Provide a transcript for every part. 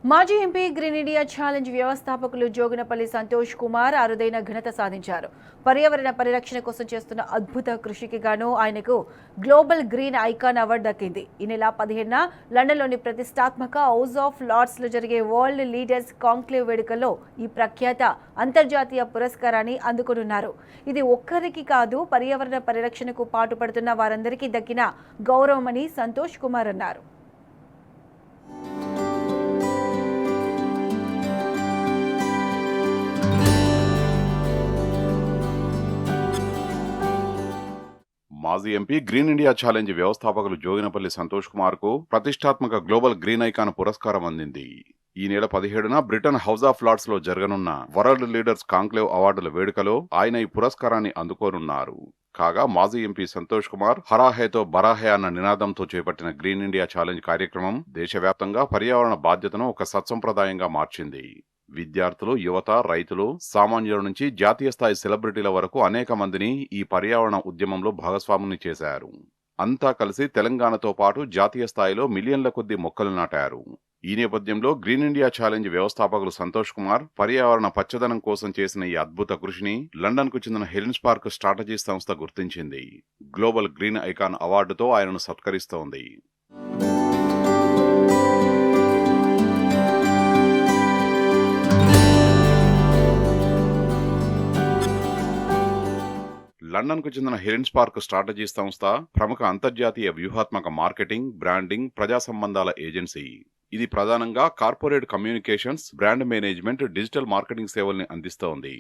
మాజీ MP green India challenge వ్యవస్థాపకులు జోగినపల్లి సంతోష్ కుమార్ అరుదైన ఘనత సాధించారు. పర్యావరణ పరిరక్షణ కోసం చేస్తున్న అద్భుత కృషికి గాను ఆయనకు గ్లోబల్ గ్రీన్ ఐకాన్ అవార్డు దక్కింది. ఈ నెల 15న లండన్లోని ప్రతిష్టాత్మక హౌస్ ఆఫ్ లార్డ్స్లో జరిగే వరల్డ్ లీడర్స్ కాంక్లేవ్ వేడుకల్లో ఈ ప్రఖ్యాత అంతర్జాతీయ పురస్కారాన్ని అందుకోనున్నారు. ఇది ఒక్కరికి కాదు, పర్యావరణ పరిరక్షణకు పాటుపడుతున్న వారందరికీ దక్కిన గౌరవమని సంతోష్ కుమార్ అన్నారు. మాజీ ఎంపీ గ్రీన్ ఇండియా ఛాలెంజ్ వ్యవస్థాపకులు జోగినపల్లి సంతోష్ కుమార్ కు ప్రతిష్టాత్మక గ్లోబల్ గ్రీన్ ఐకాన్ పురస్కారం అందింది. ఈ నెల 17న బ్రిటన్ హౌస్ ఆఫ్ లార్డ్స్ లో జరగనున్న వరల్డ్ లీడర్స్ కాంక్లేవ్ అవార్డుల వేడుకలో ఆయన ఈ పురస్కారాన్ని అందుకోనున్నారు. కాగా మాజీ ఎంపీ సంతోష్ కుమార్ హరాహేతో బరాహే అన్న నినాదంతో చేపట్టిన గ్రీన్ ఇండియా ఛాలెంజ్ కార్యక్రమం దేశవ్యాప్తంగా పర్యావరణ బాధ్యతను ఒక సత్సంప్రదాయంగా మార్చింది. విద్యార్థులు, యువత, రైతులు, సామాన్యుల నుంచి జాతీయ స్థాయి సెలబ్రిటీల వరకు అనేక మందిని ఈ పర్యావరణ ఉద్యమంలో భాగస్వాముని చేశారు. అంతా కలిసి తెలంగాణతో పాటు జాతీయ స్థాయిలో మిలియన్ల కొద్దీ మొక్కలు నాటారు. ఈ నేపథ్యంలో గ్రీన్ ఇండియా ఛాలెంజ్ వ్యవస్థాపకులు సంతోష్ కుమార్ పర్యావరణ పచ్చదనం కోసం చేసిన ఈ అద్భుత కృషిని లండన్ కు చెందిన హెలెన్స్ పార్క్ స్ట్రాటజీ సంస్థ గుర్తించింది. గ్లోబల్ గ్రీన్ ఐకాన్ అవార్డుతో ఆయనను సత్కరిస్తోంది. లండన్ కు చెందిన హెలెన్స్ పార్క్ స్ట్రాటజీ సంస్థ ప్రముఖ అంతర్జాతీయ వ్యూహాత్మక మార్కెటింగ్, బ్రాండింగ్, ప్రజా సంబంధాల ఏజెన్సీ. ఇది ప్రధానంగా corporate communications, brand management, digital marketing సేవల్ని అందిస్తోంది.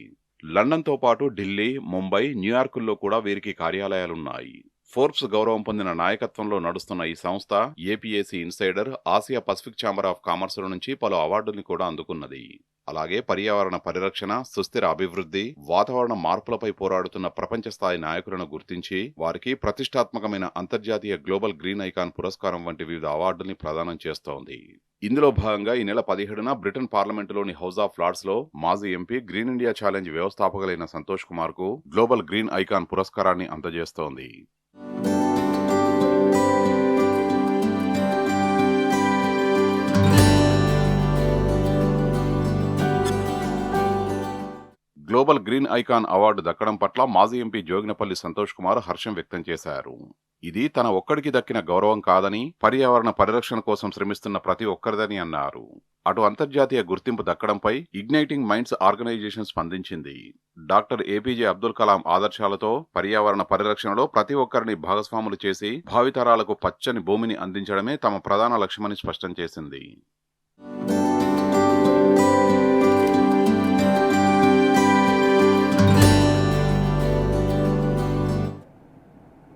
లండన్ తో పాటు ఢిల్లీ, ముంబై, న్యూయార్కుల్లో కూడా వీరికి కార్యాలయాలున్నాయి. ఫోర్బ్స్ గౌరవం పొందిన నాయకత్వంలో నడుస్తున్న ఈ సంస్థ APAC insider, Asia Pacific chamber of commerce నుంచి పలు అవార్డుల్ని కూడా అందుకున్నది. అలాగే పర్యావరణ పరిరక్షణ, సుస్థిర అభివృద్ధి, వాతావరణ మార్పులపై పోరాడుతున్న ప్రపంచ స్థాయి నాయకులను గుర్తించి వారికి ప్రతిష్టాత్మకమైన అంతర్జాతీయ గ్లోబల్ గ్రీన్ ఐకాన్ పురస్కారం వంటి వివిధ అవార్డుల్ని ప్రదానం చేస్తోంది. ఇందులో భాగంగా ఈ నెల 17న బ్రిటన్ పార్లమెంటులోని హౌస్ ఆఫ్ లార్డ్స్ లో మాజీ ఎంపీ గ్రీన్ ఇండియా ఛాలెంజ్ వ్యవస్థాపకులైన సంతోష్ కుమార్ కు గ్లోబల్ గ్రీన్ ఐకాన్ పురస్కారాన్ని అందజేస్తోంది. గ్లోబల్ గ్రీన్ ఐకాన్ అవార్డు దక్కడం పట్ల మాజీ ఎంపీ జోగినపల్లి సంతోష్ కుమార్ హర్షం వ్యక్తం చేశారు. ఇది తన ఒక్కడికి దక్కిన గౌరవం కాదని, పర్యావరణ పరిరక్షణ కోసం శ్రమిస్తున్న ప్రతి ఒక్కరిదని అన్నారు. అటు అంతర్జాతీయ గుర్తింపు దక్కడంపై ఇగ్నైటింగ్ మైండ్స్ ఆర్గనైజేషన్ స్పందించింది. డాక్టర్ ఏపీజే అబ్దుల్ కలాం ఆదర్శాలతో పర్యావరణ పరిరక్షణలో ప్రతి ఒక్కరిని భాగస్వాములు చేసి భావితరాలకు పచ్చని భూమిని అందించడమే తమ ప్రధాన లక్ష్యమని స్పష్టం చేసింది.